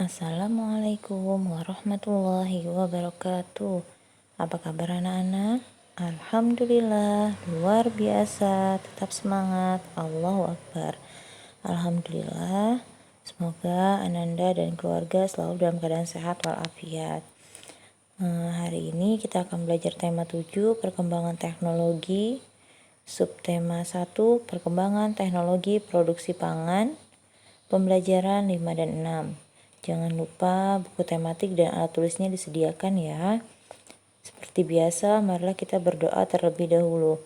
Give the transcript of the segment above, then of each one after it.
Assalamualaikum warahmatullahi wabarakatuh. Apa kabar anak-anak? Alhamdulillah, luar biasa, tetap semangat, Allahu Akbar. Alhamdulillah, semoga Ananda dan keluarga selalu dalam keadaan sehat walafiat. Hari ini kita akan belajar tema 7, perkembangan teknologi. Subtema 1, perkembangan teknologi produksi pangan. Pembelajaran 5 dan 6. Jangan lupa buku tematik dan alat tulisnya disediakan ya. Seperti biasa, marilah kita berdoa terlebih dahulu.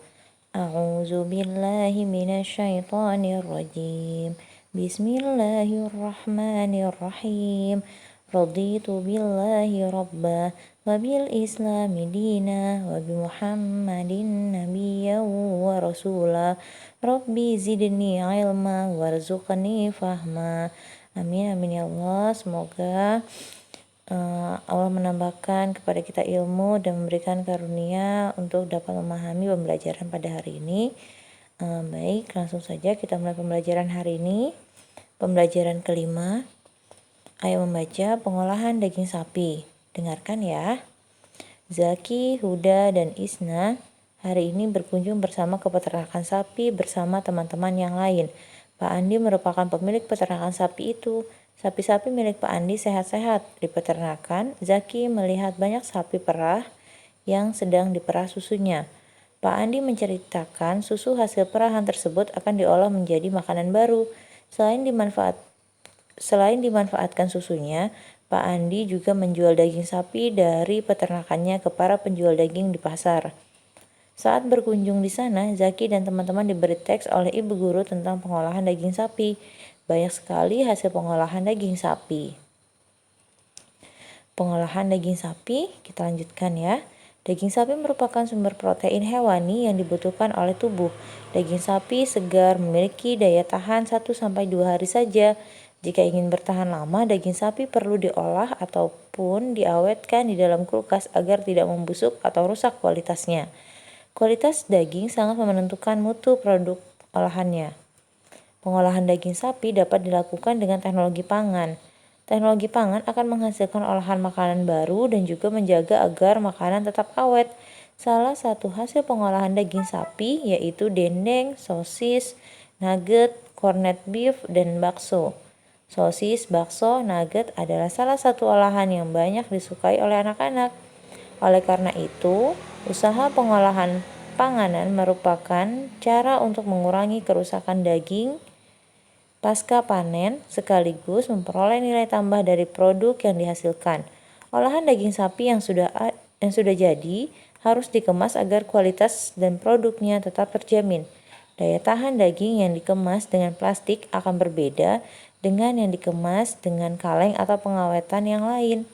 A'udzubillahi minasyaitonirrajim. Bismillahirrahmanirrahim. Raditu billahi rabba wa bil islami dina wa bi Muhammadin nabiyyan wa rasula. Rabbi zidni ilma warzuqni fahma. Amin amin ya Allah. Semoga Allah menambahkan kepada kita ilmu dan memberikan karunia untuk dapat memahami pembelajaran pada hari ini. Baik, langsung saja kita mulai pembelajaran hari ini. Pembelajaran kelima. Ayo membaca pengolahan daging sapi. Dengarkan ya. Zaki, Huda, dan Isna hari ini berkunjung bersama ke peternakan sapi bersama teman-teman yang lain. Pak Andi merupakan pemilik peternakan sapi itu. Sapi-sapi milik Pak Andi sehat-sehat. Di peternakan, Zaki melihat banyak sapi perah yang sedang diperah susunya. Pak Andi menceritakan susu hasil perahan tersebut akan diolah menjadi makanan baru. Selain dimanfaatkan susunya, Pak Andi juga menjual daging sapi dari peternakannya ke para penjual daging di pasar. Saat berkunjung di sana, Zaki dan teman-teman diberi teks oleh ibu guru tentang pengolahan daging sapi. Banyak sekali hasil pengolahan daging sapi. Pengolahan daging sapi, kita lanjutkan ya. Daging sapi merupakan sumber protein hewani yang dibutuhkan oleh tubuh. Daging sapi segar memiliki daya tahan 1-2 hari saja. Jika ingin bertahan lama, daging sapi perlu diolah ataupun diawetkan di dalam kulkas agar tidak membusuk atau rusak kualitasnya. Kualitas daging sangat menentukan mutu produk olahannya. Pengolahan daging sapi dapat dilakukan dengan teknologi pangan. Teknologi pangan akan menghasilkan olahan makanan baru dan juga menjaga agar makanan tetap awet. Salah satu hasil pengolahan daging sapi yaitu dendeng, sosis, nugget, corned beef, dan bakso. Sosis, bakso, nugget adalah salah satu olahan yang banyak disukai oleh anak-anak. Oleh karena itu, usaha pengolahan panganan merupakan cara untuk mengurangi kerusakan daging pasca panen sekaligus memperoleh nilai tambah dari produk yang dihasilkan. Olahan daging sapi yang sudah jadi harus dikemas agar kualitas dan produknya tetap terjamin. Daya tahan daging yang dikemas dengan plastik akan berbeda dengan yang dikemas dengan kaleng atau pengawetan yang lain.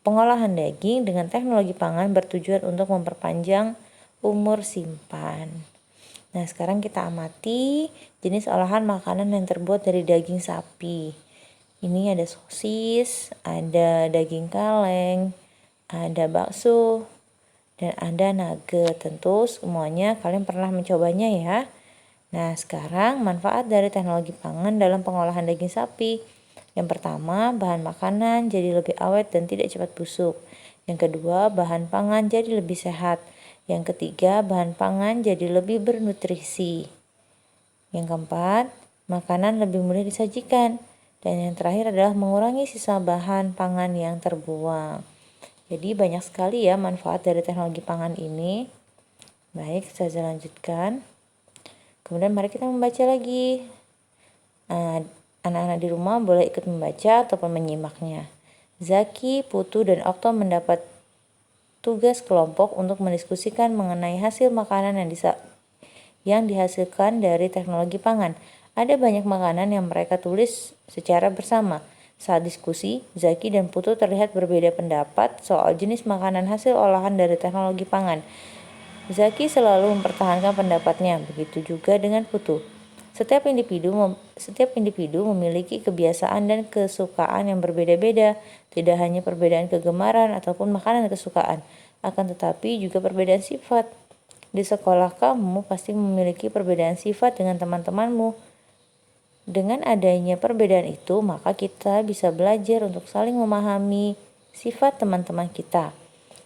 Pengolahan daging dengan teknologi pangan bertujuan untuk memperpanjang umur simpan. Nah, sekarang kita amati jenis olahan makanan yang terbuat dari daging sapi. Ini ada sosis, ada daging kaleng, ada bakso, dan ada nugget. Tentu semuanya kalian pernah mencobanya ya. Nah, sekarang manfaat dari teknologi pangan dalam pengolahan daging sapi. Yang pertama, bahan makanan jadi lebih awet dan tidak cepat busuk. Yang kedua, bahan pangan jadi lebih sehat. Yang ketiga, bahan pangan jadi lebih bernutrisi. Yang keempat, makanan lebih mudah disajikan. Dan yang terakhir adalah mengurangi sisa bahan pangan yang terbuang. Jadi banyak sekali ya manfaat dari teknologi pangan ini. Baik, saya lanjutkan. Kemudian mari kita membaca lagi. Anak-anak di rumah boleh ikut membaca ataupun menyimaknya. Zaki, Putu, dan Okto mendapat tugas kelompok untuk mendiskusikan mengenai hasil makanan yang dihasilkan dari teknologi pangan. Ada banyak makanan yang mereka tulis secara bersama. Saat diskusi, Zaki dan Putu terlihat berbeda pendapat soal jenis makanan hasil olahan dari teknologi pangan. Zaki selalu mempertahankan pendapatnya, begitu juga dengan Putu. Setiap individu memiliki kebiasaan dan kesukaan yang berbeda-beda, tidak hanya perbedaan kegemaran ataupun makanan kesukaan, akan tetapi juga perbedaan sifat. Di sekolah kamu pasti memiliki perbedaan sifat dengan teman-temanmu. Dengan adanya perbedaan itu, maka kita bisa belajar untuk saling memahami sifat teman-teman kita.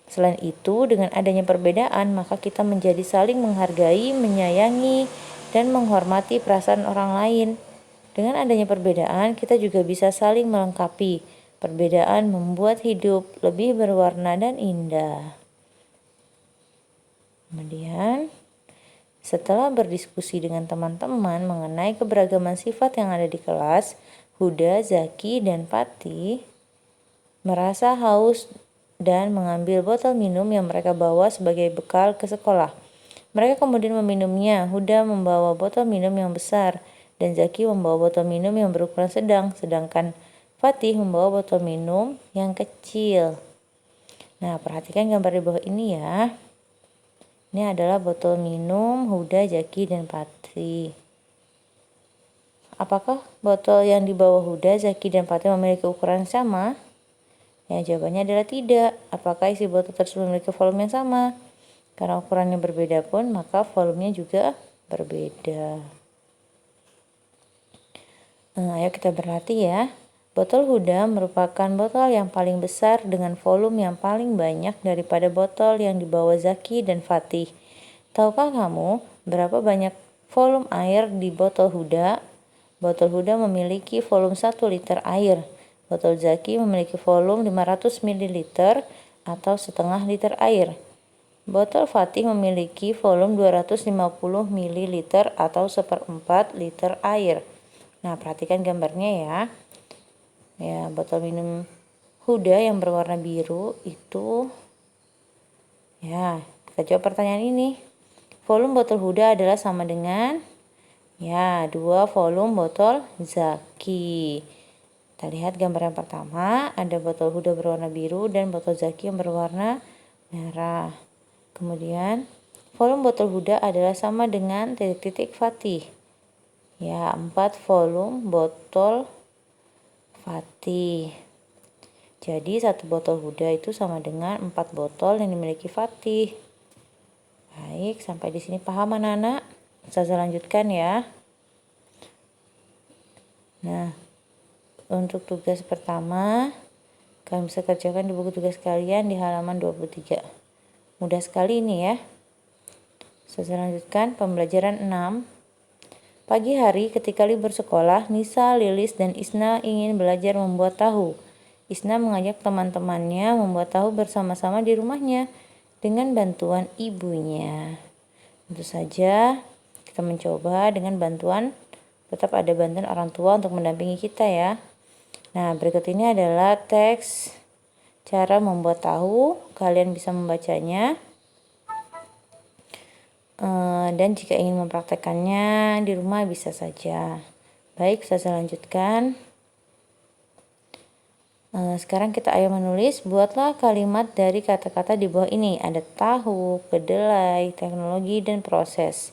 Selain itu, dengan adanya perbedaan, maka kita menjadi saling menghargai, menyayangi, dan menghormati perasaan orang lain. Dengan adanya perbedaan, kita juga bisa saling melengkapi. Perbedaan membuat hidup lebih berwarna dan indah. Kemudian, setelah berdiskusi dengan teman-teman mengenai keberagaman sifat yang ada di kelas, Huda, Zaki, dan Fatih merasa haus dan mengambil botol minum yang mereka bawa sebagai bekal ke sekolah. Mereka kemudian meminumnya. Huda membawa botol minum yang besar dan Zaki membawa botol minum yang berukuran sedang, sedangkan Fatih membawa botol minum yang kecil. Nah, perhatikan gambar di bawah ini ya. Ini adalah botol minum Huda, Zaki, dan Fatih. Apakah botol yang di bawah Huda, Zaki, dan Fatih memiliki ukuran yang sama? Ya, jawabannya adalah tidak. Apakah isi botol tersebut memiliki volume yang sama? Karena ukurannya berbeda pun, maka volumenya juga berbeda. Ayo kita berlatih ya. Botol Huda merupakan botol yang paling besar dengan volume yang paling banyak daripada botol yang dibawa Zaki dan Fatih. Tahukah kamu berapa banyak volume air di botol Huda? Botol Huda memiliki volume 1 liter air. Botol Zaki memiliki volume 500 ml atau setengah liter air. Botol Fatih memiliki volume 250 ml atau seperempat liter air. Nah, perhatikan gambarnya ya. Ya, botol minum Huda yang berwarna biru itu, ya, kita jawab pertanyaan ini. Volume botol Huda adalah sama dengan, ya, 2 volume botol Zaki. Kita lihat gambar yang pertama, ada botol Huda berwarna biru dan botol Zaki yang berwarna merah. Kemudian, volume botol Huda adalah sama dengan titik-titik Fatih. Ya, 4 volume botol Fatih. Jadi satu botol Huda itu sama dengan 4 botol yang dimiliki Fatih. Baik, sampai di sini paham anak-anak? Saya lanjutkan ya. Nah, untuk tugas pertama, kalian bisa kerjakan di buku tugas kalian di halaman 23. Mudah sekali ini ya. Saya lanjutkan pembelajaran 6. Pagi hari ketika libur sekolah, Nisa, Lilis, dan Isna ingin belajar membuat tahu. Isna mengajak teman-temannya membuat tahu bersama-sama di rumahnya dengan bantuan ibunya. Tentu saja kita mencoba dengan bantuan, tetap ada bantuan orang tua untuk mendampingi kita ya. Nah, berikut ini adalah teks cara membuat tahu. Kalian bisa membacanya. Dan jika ingin mempraktekannya di rumah bisa saja. Baik, saya lanjutkan. Sekarang kita ayo menulis. Buatlah kalimat dari kata-kata di bawah ini. Ada tahu, kedelai, teknologi, dan proses.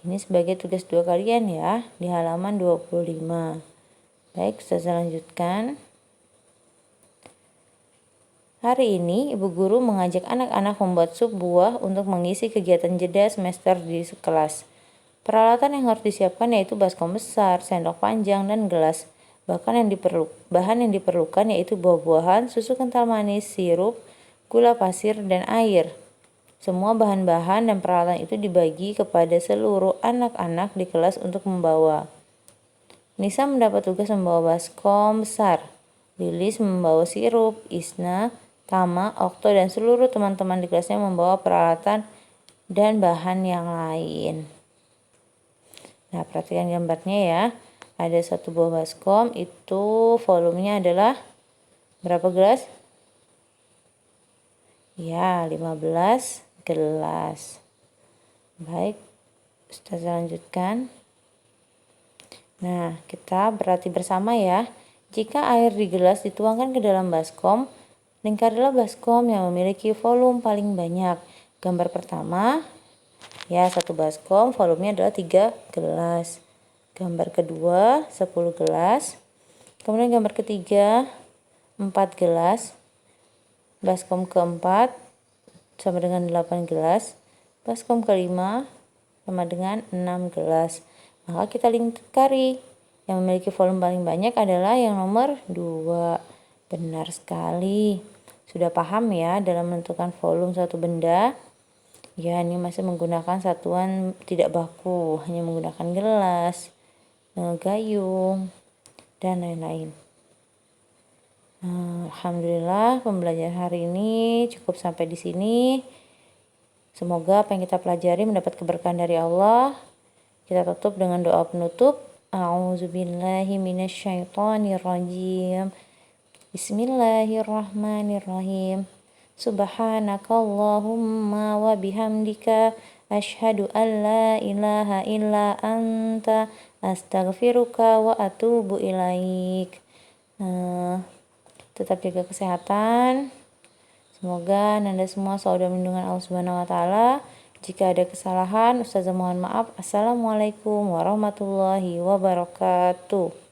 Ini sebagai tugas 2 kalian ya, di halaman 25. Baik, saya lanjutkan. Hari ini, ibu guru mengajak anak-anak membuat sup buah untuk mengisi kegiatan jeda semester di kelas. Peralatan yang harus disiapkan yaitu baskom besar, sendok panjang, dan gelas. Bahan yang diperlukan yaitu buah-buahan, susu kental manis, sirup, gula pasir, dan air. Semua bahan-bahan dan peralatan itu dibagi kepada seluruh anak-anak di kelas untuk membawa. Nisa mendapat tugas membawa baskom besar. Lilis membawa sirup, Isna, Tama, Okto, dan seluruh teman-teman di kelasnya membawa peralatan dan bahan yang lain. Nah, perhatikan gambarnya ya. Ada satu buah baskom, itu volumenya adalah berapa gelas? Ya, 15 gelas. Baik, saya lanjutkan. Nah, kita berarti bersama ya. Jika air di gelas dituangkan ke dalam baskom, lingkarilah baskom yang memiliki volume paling banyak. Gambar pertama, ya, satu baskom volumenya adalah 3 gelas. Gambar kedua, 10 gelas. Kemudian gambar ketiga, 4 gelas. Baskom keempat sama dengan 8 gelas. Baskom kelima sama dengan 6 gelas. Maka kita lingkari. Yang memiliki volume paling banyak adalah yang nomor 2. Benar sekali. Sudah paham ya dalam menentukan volume suatu benda? Ya, ini masih menggunakan satuan tidak baku, hanya menggunakan gelas, gayung, dan lain-lain. Alhamdulillah pembelajaran hari ini cukup sampai di sini. Semoga apa yang kita pelajari mendapat keberkahan dari Allah. Kita tutup dengan doa penutup. A'udzubillahi minasyaitonirrajim. Bismillahirrahmanirrahim. Subhanakallahumma wa bihamdika asyhadu an la ilaha illa anta astaghfiruka wa atubu ilaik. Tetap jaga kesehatan. Semoga Nanda semua selalu dalam lindungan Allah Subhanahu wa taala. Jika ada kesalahan, Ustazah mohon maaf. Assalamualaikum warahmatullahi wabarakatuh.